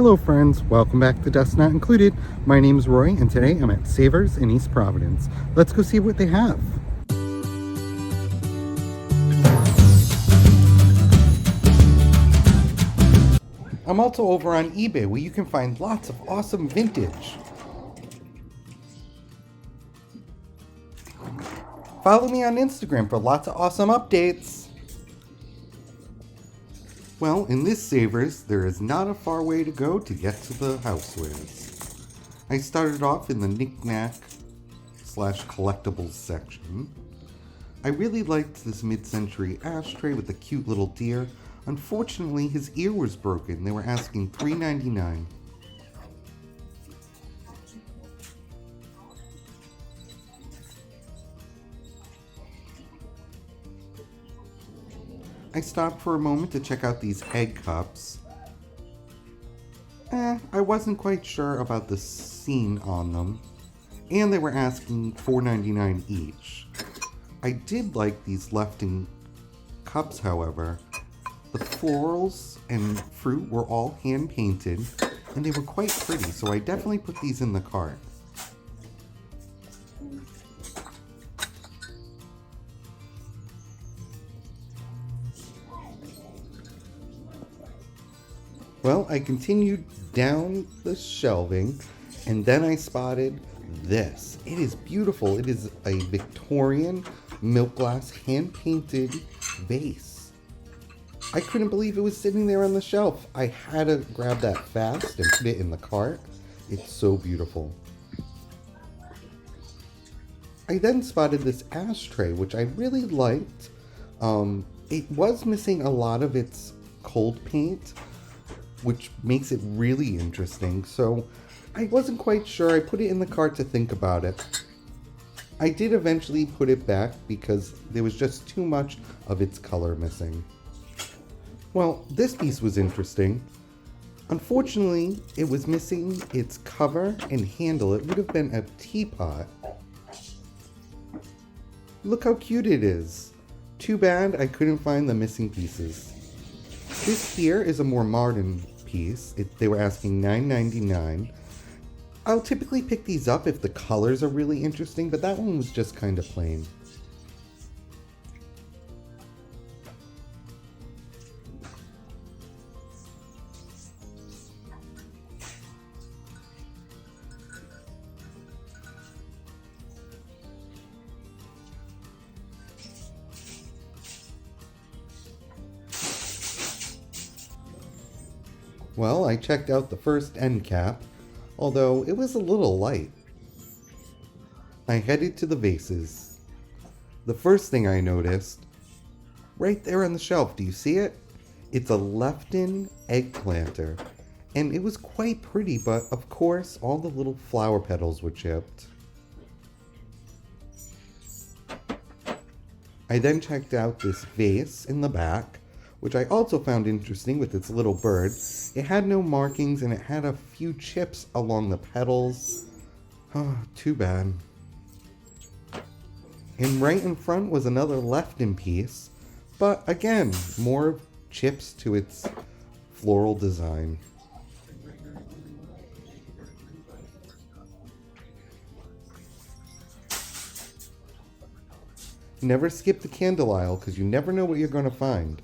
Hello friends, welcome back to Dust Not Included. My name is Roy and today I'm at Savers in East Providence. Let's go see what they have. I'm also over on eBay where you can find lots of awesome vintage. Follow me on Instagram for lots of awesome updates. Well, in this Savers, there is not a far way to go to get to the housewares. I started off in the Knickknack / Collectibles section. I really liked this mid-century ashtray with the cute little deer. Unfortunately, his ear was broken. They were asking $3.99. I stopped for a moment to check out these egg cups. I wasn't quite sure about the scene on them. And they were asking $4.99 each. I did like these lefting cups, however. The florals and fruit were all hand painted, and they were quite pretty, so I definitely put these in the cart. Well, I continued down the shelving, and then I spotted this. It is beautiful. It is a Victorian milk glass hand-painted vase. I couldn't believe it was sitting there on the shelf. I had to grab that fast and put it in the cart. It's so beautiful. I then spotted this ashtray, which I really liked. It was missing a lot of its cold paint, which makes it really interesting, so I wasn't quite sure. I put it in the cart to think about it. I did eventually put it back because there was just too much of its color missing. Well, this piece was interesting. Unfortunately, it was missing its cover and handle. It would have been a teapot. Look how cute it is. Too bad I couldn't find the missing pieces. This here is a more modern piece. They were asking $9.99. I'll typically pick these up if the colors are really interesting, but that one was just kind of plain. Well, I checked out the first end cap, although it was a little light. I headed to the vases. The first thing I noticed, right there on the shelf, do you see it? It's a Lefton eggplanter, and it was quite pretty, but of course all the little flower petals were chipped. I then checked out this vase in the back, which I also found interesting with its little bird. It had no markings and it had a few chips along the petals. Oh, too bad. And right in front was another Lefton piece, but again, more chips to its floral design. Never skip the candle aisle because you never know what you're going to find.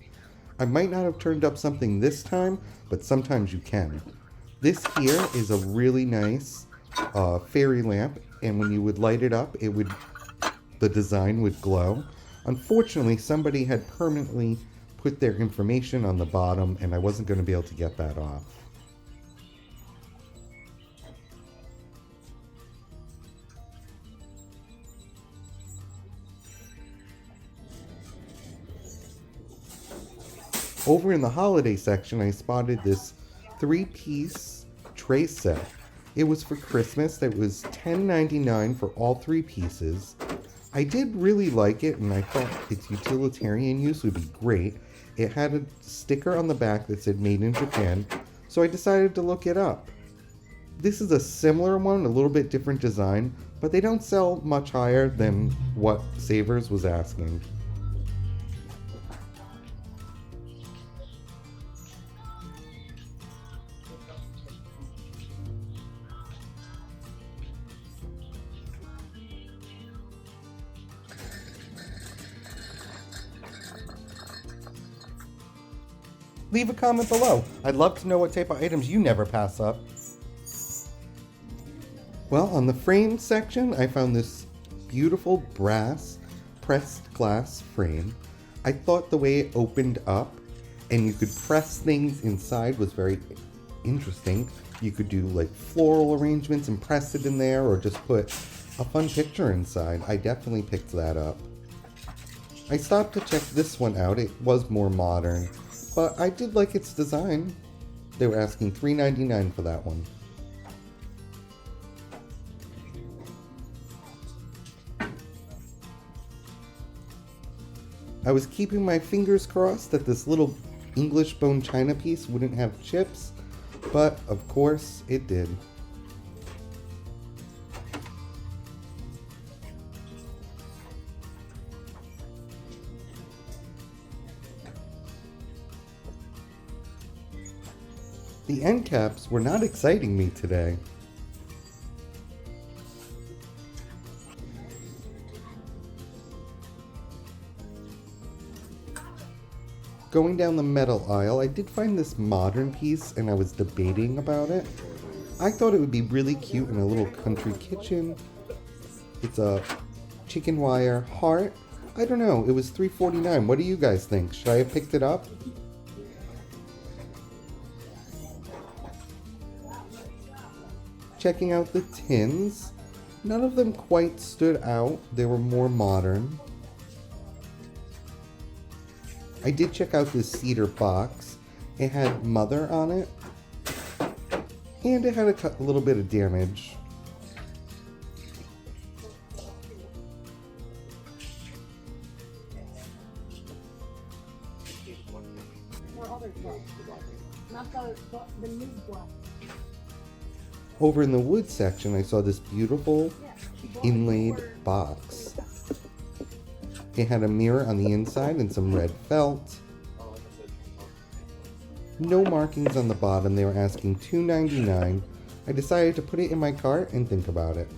I might not have turned up something this time, but sometimes you can. This here is a really nice fairy lamp, and when you would light it up, the design would glow. Unfortunately, somebody had permanently put their information on the bottom, and I wasn't going to be able to get that off. Over in the holiday section, I spotted this 3-piece tray set. It was for Christmas. It was $10.99 for all 3 pieces. I did really like it, and I thought its utilitarian use would be great. It had a sticker on the back that said Made in Japan, so I decided to look it up. This is a similar one, a little bit different design, but they don't sell much higher than what Savers was asking. Leave a comment below. I'd love to know what type of items you never pass up. Well, on the frame section, I found this beautiful brass pressed glass frame. I thought the way it opened up and you could press things inside was very interesting. You could do like floral arrangements and press it in there, or just put a fun picture inside. I definitely picked that up. I stopped to check this one out. It was more modern, but I did like its design. They were asking $3.99 for that one. I was keeping my fingers crossed that this little English bone china piece wouldn't have chips, but of course it did. The end caps were not exciting me today. Going down the metal aisle, I did find this modern piece and I was debating about it. I thought it would be really cute in a little country kitchen. It's a chicken wire heart. I don't know, it was $3.49. What do you guys think? Should I have picked it up? Checking out the tins. None of them quite stood out. They were more modern. I did check out this cedar box. It had mother on it, and it had a little bit of damage. Over in the wood section, I saw this beautiful inlaid box. It had a mirror on the inside and some red felt. No markings on the bottom. They were asking $2.99. I decided to put it in my cart and think about it.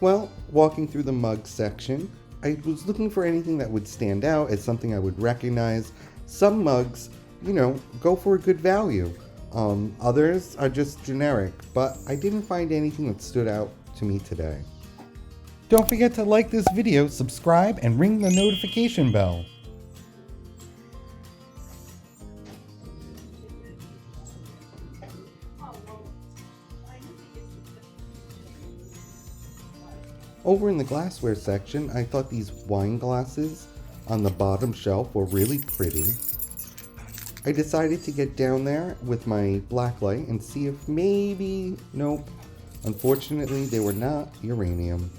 Well, walking through the mug section, I was looking for anything that would stand out as something I would recognize. Some mugs, go for a good value. Others are just generic, but I didn't find anything that stood out to me today. Don't forget to like this video, subscribe, and ring the notification bell. Over in the glassware section, I thought these wine glasses on the bottom shelf were really pretty. I decided to get down there with my black light and see if maybe, nope, unfortunately they were not uranium.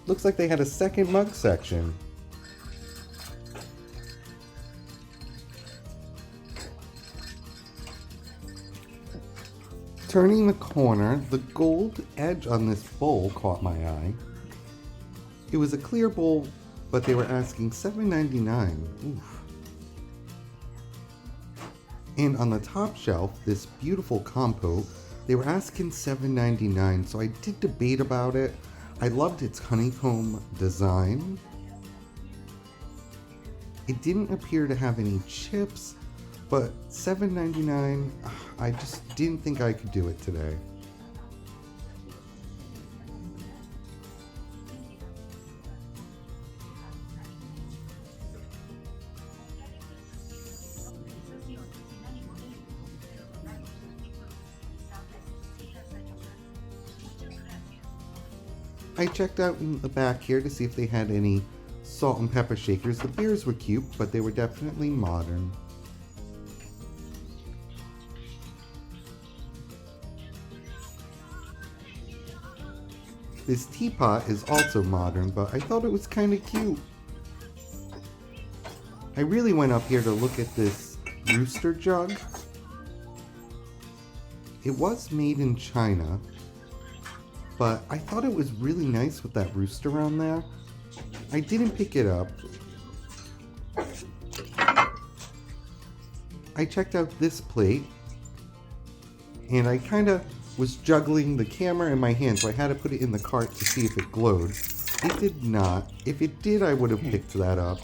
Looks like they had a second mug section. Turning the corner, the gold edge on this bowl caught my eye. It was a clear bowl, but they were asking $7.99. Oof. And on the top shelf, this beautiful compote, they were asking $7.99, so I did debate about it. I loved its honeycomb design. It didn't appear to have any chips, but $7.99, I just didn't think I could do it today. I checked out in the back here to see if they had any salt and pepper shakers. The beers were cute, but they were definitely modern. This teapot is also modern, but I thought it was kind of cute. I really went up here to look at this rooster jug. It was made in China, but I thought it was really nice with that rooster on there. I didn't pick it up. I checked out this plate, and I kind of was juggling the camera in my hand, so I had to put it in the cart to see if it glowed. It did not. If it did, I would have picked that up.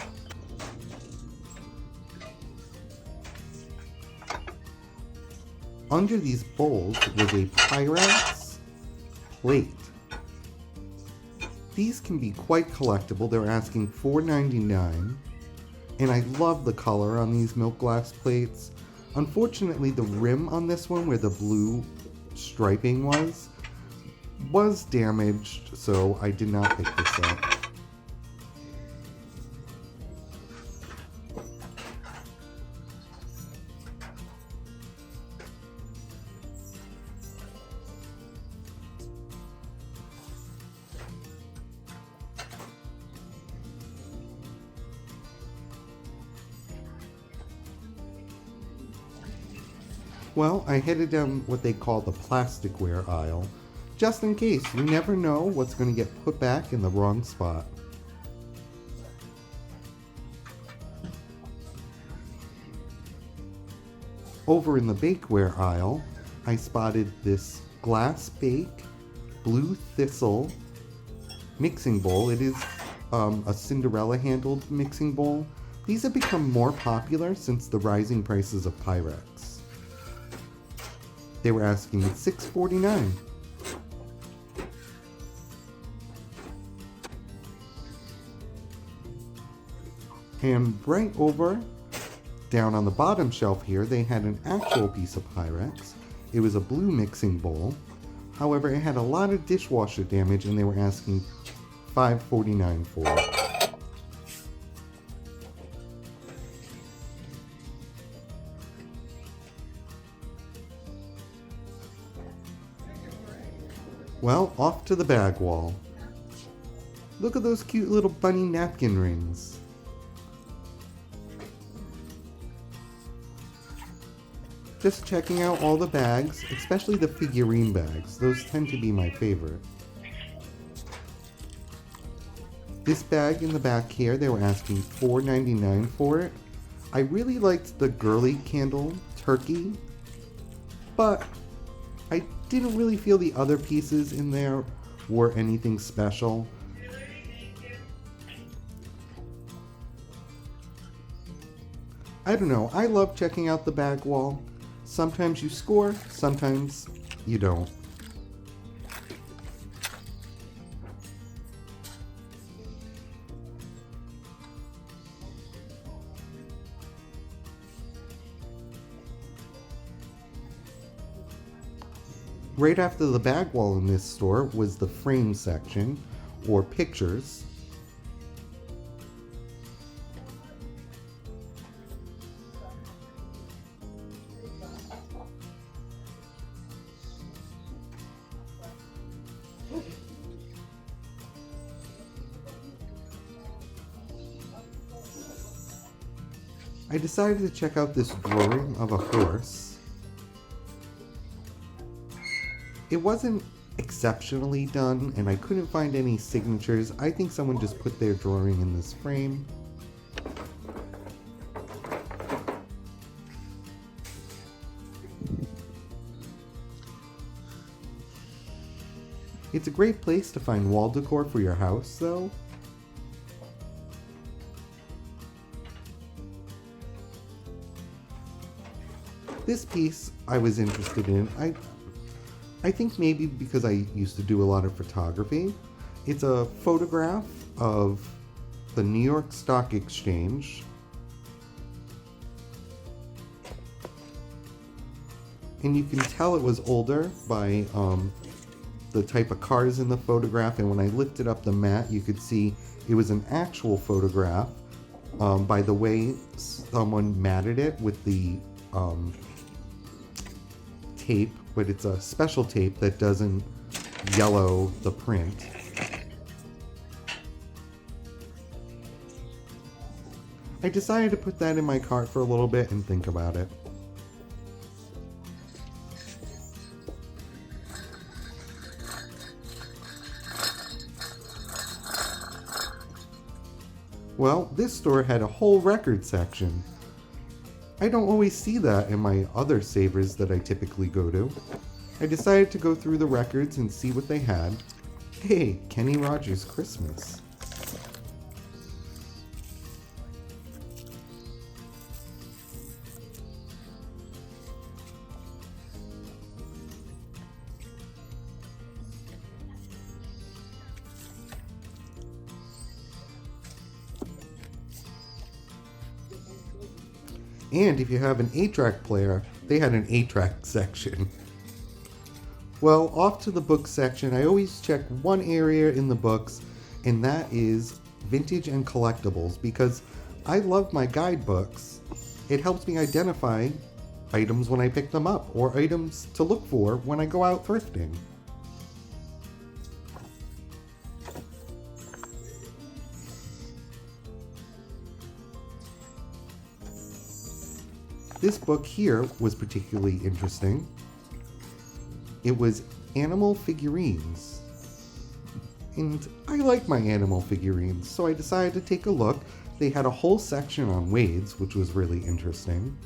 Under these bowls was a Pyrex plate. These can be quite collectible. They're asking $4.99, and I love the color on these milk glass plates. Unfortunately, the rim on this one, where the blue striping was damaged, so I did not pick this up. Well, I headed down what they call the plasticware aisle, just in case. You never know what's going to get put back in the wrong spot. Over in the bakeware aisle, I spotted this glass bake blue thistle mixing bowl. It is a Cinderella handled mixing bowl. These have become more popular since the rising prices of Pyrex. They were asking $6.49. And right over, down on the bottom shelf here, they had an actual piece of Pyrex. It was a blue mixing bowl. However, it had a lot of dishwasher damage, and they were asking $5.49 for it. Well, off to the bag wall. Look at those cute little bunny napkin rings. Just checking out all the bags, especially the figurine bags. Those tend to be my favorite. This bag in the back here, they were asking $4.99 for it. I really liked the girly candle turkey, but I didn't really feel the other pieces in there were anything special. I don't know, I love checking out the bag wall. Sometimes you score, sometimes you don't. Right after the bag wall in this store was the frame section, or pictures. I decided to check out this drawing of a horse. It wasn't exceptionally done, and I couldn't find any signatures. I think someone just put their drawing in this frame. It's a great place to find wall decor for your house, though. This piece I was interested in. I think maybe because I used to do a lot of photography. It's a photograph of the New York Stock Exchange. And you can tell it was older by the type of cars in the photograph, and when I lifted up the mat you could see it was an actual photograph by the way someone matted it with the tape, but it's a special tape that doesn't yellow the print. I decided to put that in my cart for a little bit and think about it. Well, this store had a whole record section. I don't always see that in my other Savers that I typically go to. I decided to go through the records and see what they had. Hey, Kenny Rogers Christmas. And if you have an 8-track player, they had an 8-track section. Well, off to the book section, I always check one area in the books, and that is vintage and collectibles, because I love my guidebooks. It helps me identify items when I pick them up, or items to look for when I go out thrifting. This book here was particularly interesting. It was animal figurines. And I like my animal figurines, so I decided to take a look. They had a whole section on Wades, which was really interesting.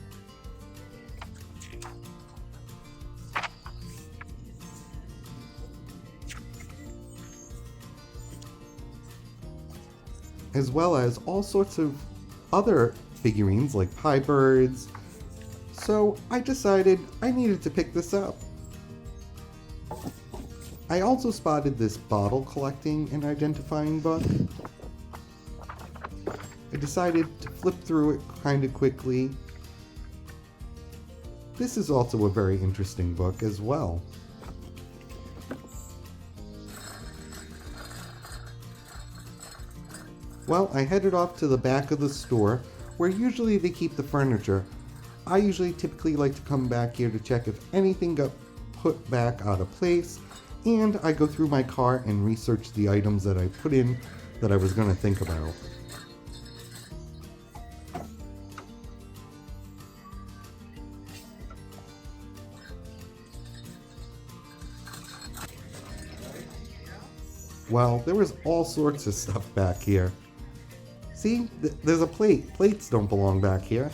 As well as all sorts of other figurines like pie birds. So I decided I needed to pick this up. I also spotted this bottle collecting and identifying book. I decided to flip through it kind of quickly. This is also a very interesting book as well. Well, I headed off to the back of the store where usually they keep the furniture. I usually typically like to come back here to check if anything got put back out of place, and I go through my cart and research the items that I put in that I was going to think about. Well, there was all sorts of stuff back here. See, there's a plate. Plates don't belong back here.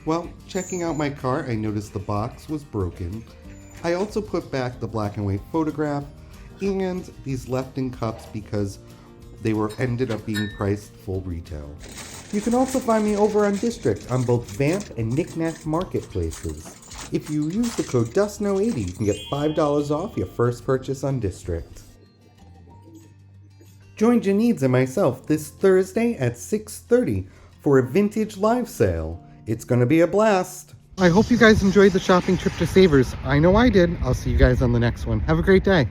Well, checking out my cart, I noticed the box was broken. I also put back the black and white photograph and these Lefton cups because they ended up being priced full retail. You can also find me over on District on both Vamp and Knickknack marketplaces. If you use the code DustKnow80, you can get $5 off your first purchase on District. Join Janides and myself this Thursday at 6:30 for a vintage live sale. It's going to be a blast. I hope you guys enjoyed the shopping trip to Savers. I know I did. I'll see you guys on the next one. Have a great day.